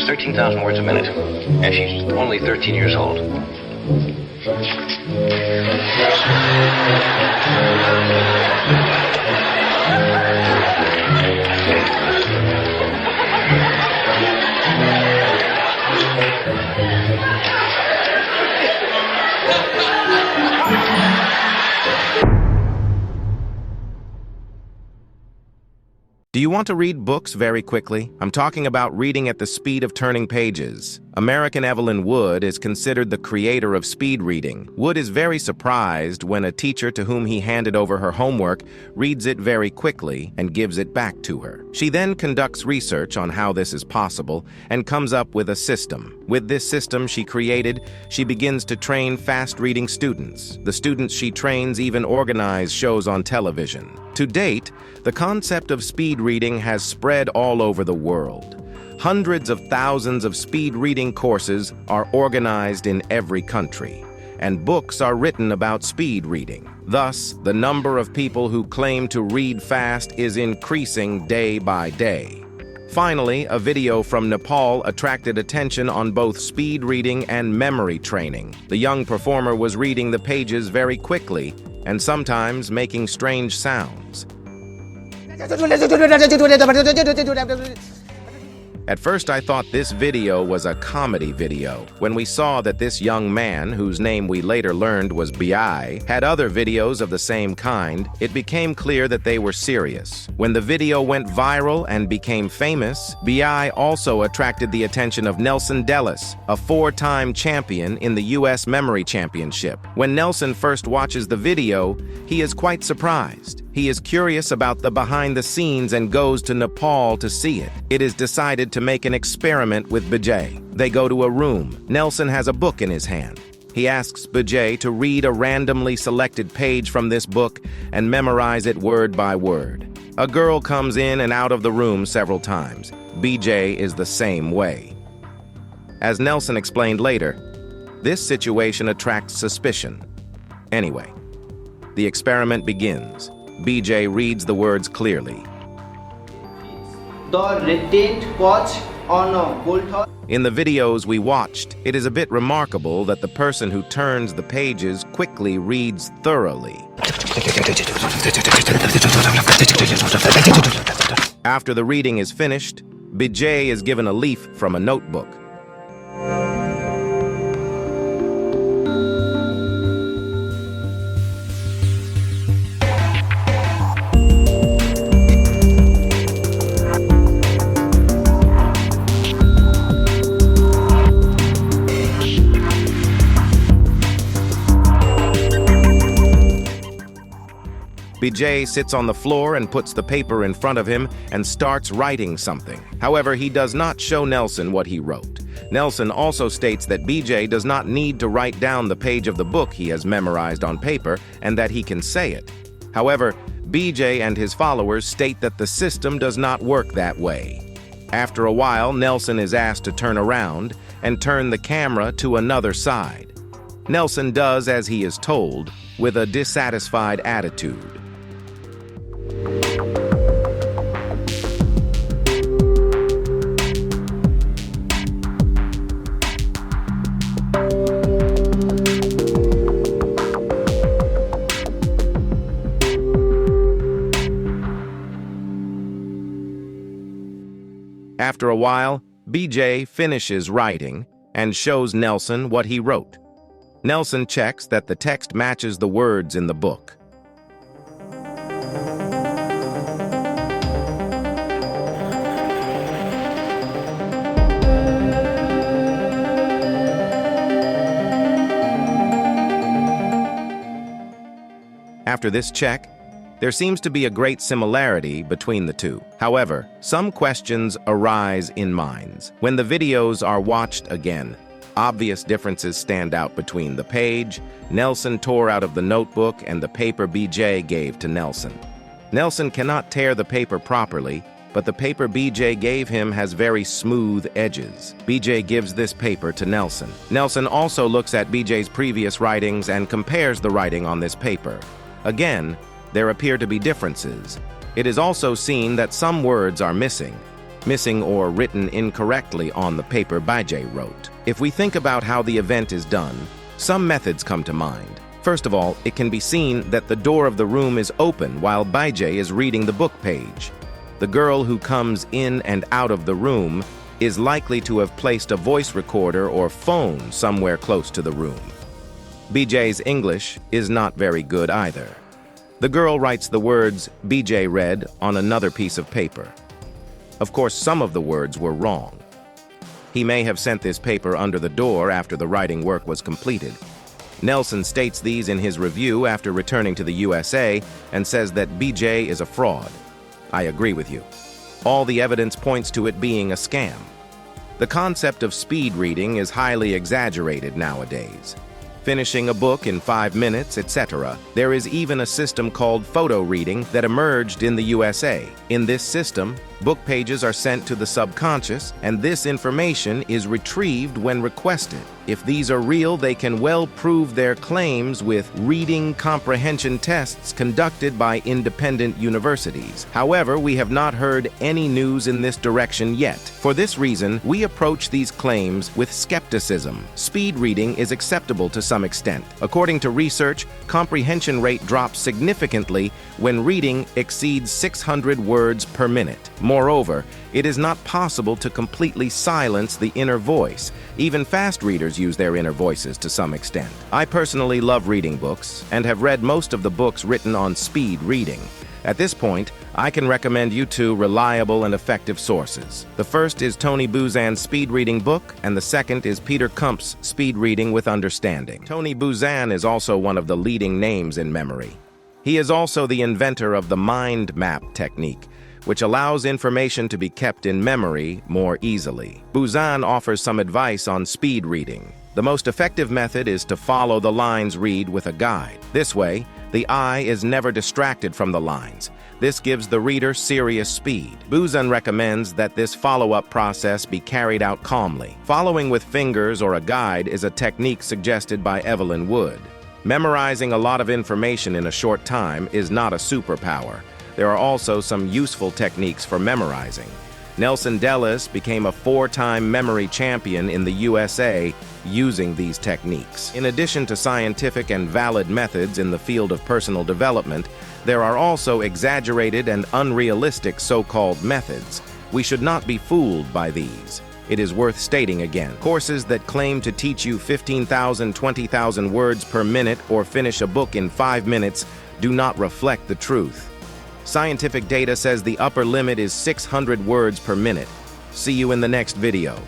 13,000 words a minute, and she's only 13 years old. Do you want to read books very quickly? I'm talking about reading at the speed of turning pages. American Evelyn Wood is considered the creator of speed reading. Wood is very surprised when a teacher to whom he handed over her homework reads it very quickly and gives it back to her. She then conducts research on how this is possible and comes up with a system. With this system she created, she begins to train fast-reading students. The students she trains even organize shows on television. To date, the concept of speed reading has spread all over the world. Hundreds of thousands of speed reading courses are organized in every country, and books are written about speed reading. Thus, the number of people who claim to read fast is increasing day by day. Finally, a video from Nepal attracted attention on both speed reading and memory training. The young performer was reading the pages very quickly and sometimes making strange sounds. At first, I thought this video was a comedy video. When we saw that this young man, whose name we later learned was Bijay, had other videos of the same kind, it became clear that they were serious. When the video went viral and became famous, Bijay also attracted the attention of Nelson Dellis, a four-time champion in the U.S. Memory Championship. When Nelson first watches the video, he is quite surprised. He is curious about the behind-the-scenes and goes to Nepal to see it. It is decided to make an experiment with Bijay. They go to a room. Nelson has a book in his hand. He asks Bijay to read a randomly selected page from this book and memorize it word by word. A girl comes in and out of the room several times. Bijay is the same way. As Nelson explained later, this situation attracts suspicion. Anyway, the experiment begins. Bijay reads the words clearly. The retained watch on a bolt. In the videos we watched, it is a bit remarkable that the person who turns the pages quickly reads thoroughly. After the reading is finished, Bijay is given a leaf from a notebook. Bijay sits on the floor and puts the paper in front of him and starts writing something. However, he does not show Nelson what he wrote. Nelson also states that Bijay does not need to write down the page of the book he has memorized on paper and that he can say it. However, Bijay and his followers state that the system does not work that way. After a while, Nelson is asked to turn around and turn the camera to another side. Nelson does as he is told, with a dissatisfied attitude. After a while, Bijay finishes writing and shows Nelson what he wrote. Nelson checks that the text matches the words in the book. After this check, there seems to be a great similarity between the two. However, some questions arise in minds. When the videos are watched again, obvious differences stand out between the page Nelson tore out of the notebook and the paper Bijay gave to Nelson. Nelson cannot tear the paper properly, but the paper Bijay gave him has very smooth edges. Bijay gives this paper to Nelson. Nelson also looks at Bijay's previous writings and compares the writing on this paper. Again, there appear to be differences. It is also seen that some words are missing. missing or written incorrectly on the paper Bijay wrote. If we think about how the event is done, some methods come to mind. First of all, it can be seen that the door of the room is open while Bijay is reading the book page. The girl who comes in and out of the room is likely to have placed a voice recorder or phone somewhere close to the room. Bijay's English is not very good either. The girl writes the words Bijay read on another piece of paper. Of course, some of the words were wrong. He may have sent this paper under the door after the writing work was completed. Nelson states these in his review after returning to the USA and says that Bijay is a fraud. I agree with you. All the evidence points to it being a scam. The concept of speed reading is highly exaggerated nowadays. Finishing a book in 5 minutes, etc. There is even a system called photo reading that emerged in the USA. In this system, book pages are sent to the subconscious, and this information is retrieved when requested. If these are real, they can well prove their claims with reading comprehension tests conducted by independent universities. However, we have not heard any news in this direction yet. For this reason, we approach these claims with skepticism. Speed reading is acceptable to some extent. According to research, comprehension rate drops significantly when reading exceeds 600 words per minute. Moreover, it is not possible to completely silence the inner voice. Even fast readers use their inner voices to some extent. I personally love reading books and have read most of the books written on speed reading. At this point, I can recommend you 2 reliable and effective sources. The first is Tony Buzan's speed reading book, and the second is Peter Kump's Speed Reading with Understanding. Tony Buzan is also one of the leading names in memory. He is also the inventor of the mind map technique, which allows information to be kept in memory more easily. Buzan offers some advice on speed reading. The most effective method is to follow the lines read with a guide. This way, the eye is never distracted from the lines. This gives the reader serious speed. Buzan recommends that this follow-up process be carried out calmly. Following with fingers or a guide is a technique suggested by Evelyn Wood. Memorizing a lot of information in a short time is not a superpower. There are also some useful techniques for memorizing. Nelson Dellis became a 4-time memory champion in the USA using these techniques. In addition to scientific and valid methods in the field of personal development, there are also exaggerated and unrealistic so-called methods. We should not be fooled by these. It is worth stating again. Courses that claim to teach you 15,000, 20,000 words per minute or finish a book in 5 minutes do not reflect the truth. Scientific data says the upper limit is 600 words per minute. See you in the next video.